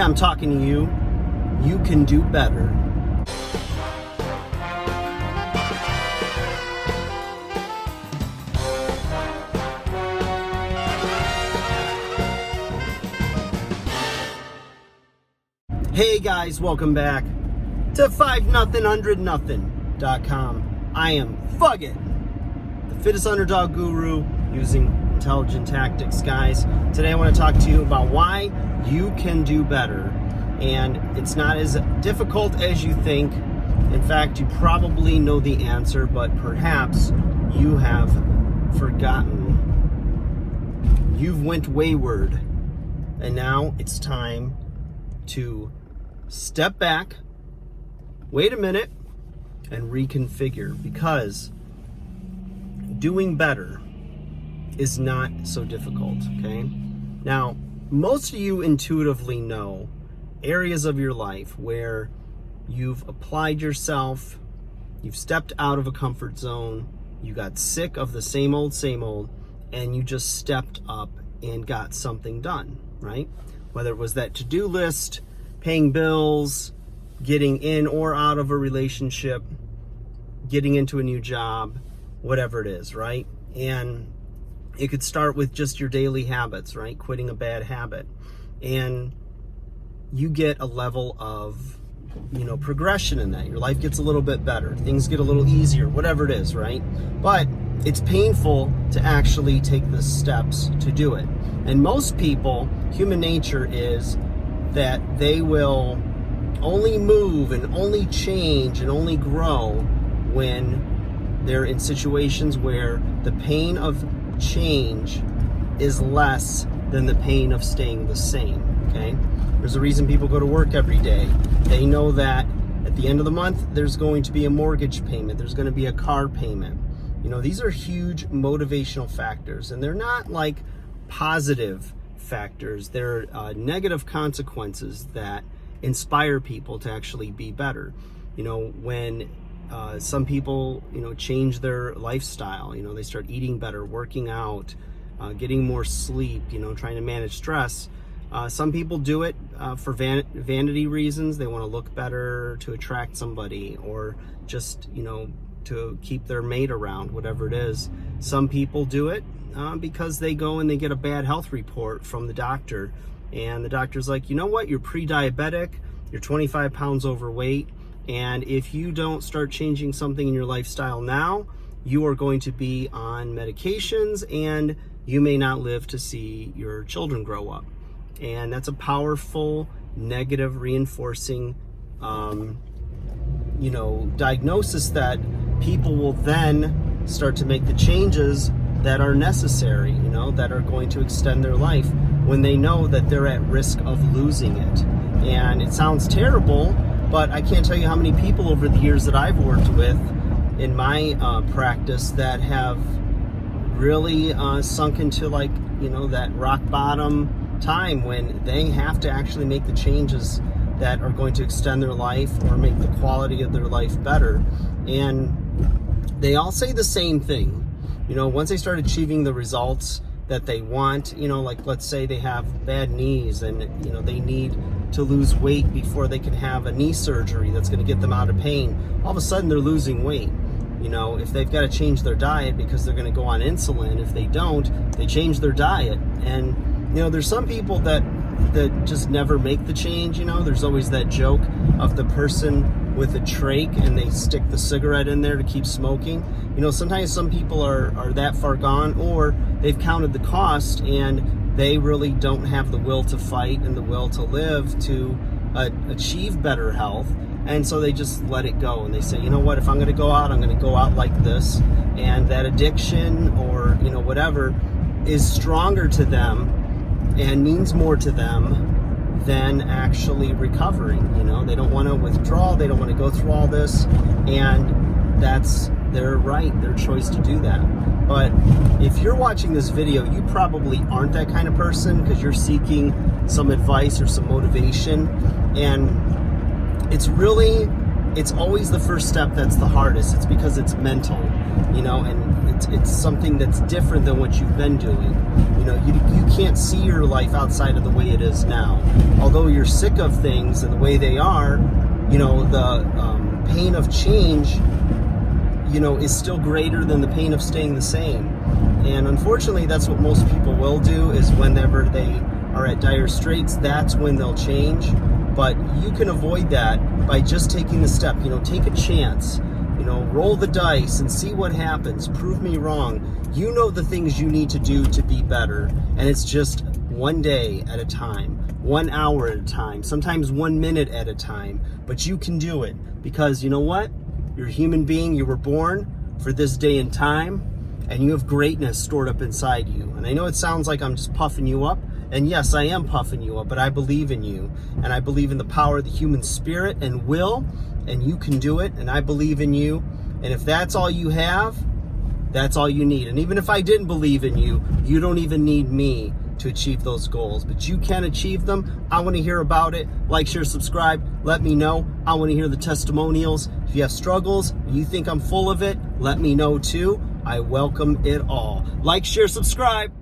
I'm talking to you, you can do better. Hey guys, welcome back to 5nothing100nothing.com. I am Fugget, the fittest underdog guru using intelligent tactics, guys. Today I want to talk to you about why you can do better. And it's not as difficult as you think. In fact, you probably know the answer, but perhaps you have forgotten. You've went wayward. And now it's time to step back, wait a minute, and reconfigure, because doing better is not so difficult, okay? Now, most of you intuitively know areas of your life where you've applied yourself, you've stepped out of a comfort zone, you got sick of the same old, and you just stepped up and got something done, right? Whether it was that to-do list, paying bills, getting in or out of a relationship, getting into a new job, whatever it is, right? And it could start with just your daily habits, right? Quitting a bad habit. And you get a level of, progression in that. Your life gets a little bit better. Things get a little easier, whatever it is, right? But it's painful to actually take the steps to do it. And most people, human nature is that they will only move and only change and only grow when they're in situations where the pain of change is less than the pain of staying the same, okay? There's a reason people go to work every day. They know that at the end of the month, there's going to be a mortgage payment, there's going to be a car payment. These are huge motivational factors, and they're not like positive factors. They're negative consequences that inspire people to actually be better. When some people, change their lifestyle, they start eating better, working out, getting more sleep, trying to manage stress. Some people do it for vanity reasons. They want to look better, to attract somebody, or just, to keep their mate around, whatever it is. Some people do it because they go and they get a bad health report from the doctor, and the doctor's like, you know what, you're pre-diabetic, you're 25 pounds overweight, and if you don't start changing something in your lifestyle now, you are going to be on medications and you may not live to see your children grow up. And that's a powerful negative reinforcing diagnosis that people will then start to make the changes that are necessary, that are going to extend their life, when they know that they're at risk of losing it. And it sounds terrible, but I can't tell you how many people over the years that I've worked with in my practice that have really sunk into that rock bottom time when they have to actually make the changes that are going to extend their life or make the quality of their life better. And they all say the same thing. Once they start achieving the results that they want, let's say they have bad knees and, they need to lose weight before they can have a knee surgery that's going to get them out of pain. All of a sudden they're losing weight. If they've got to change their diet because they're going to go on insulin, if they don't, they change their diet. And, there's some people that just never make the change. There's always that joke of the person with a trach and they stick the cigarette in there to keep smoking. Sometimes some people are that far gone, or they've counted the cost and they really don't have the will to fight and the will to live to achieve better health. And so they just let it go, and they say, you know what, if I'm going to go out, I'm going to go out like this. And that addiction or, whatever is stronger to them and means more to them than actually recovering. They don't want to withdraw, they don't want to go through all this, and that's their right, their choice to do that. But if you're watching this video, you probably aren't that kind of person, because you're seeking some advice or some motivation. And it's always the first step that's the hardest. It's because it's mental, and it's something that's different than what you've been doing. you can't see your life outside of the way it is now. Although you're sick of things and the way they are, the pain of change, is still greater than the pain of staying the same. And unfortunately, that's what most people will do, is whenever they are at dire straits, that's when they'll change. But you can avoid that by just taking the step. Take a chance. Roll the dice and see what happens. Prove me wrong. You know the things you need to do to be better, and it's just one day at a time, 1 hour at a time, sometimes 1 minute at a time. But you can do it, because you know what? You're a human being. You were born for this day and time, and you have greatness stored up inside you. And I know it sounds like I'm just puffing you up, and yes, I am puffing you up, but I believe in you, and I believe in the power of the human spirit and will, and you can do it, and I believe in you. And if that's all you have, that's all you need. And even if I didn't believe in you, you don't even need me to achieve those goals, but you can achieve them. I want to hear about it. Like, share, subscribe. Let me know. I want to hear the testimonials. If you have struggles, you think I'm full of it, let me know too. I welcome it all. Like, share, subscribe.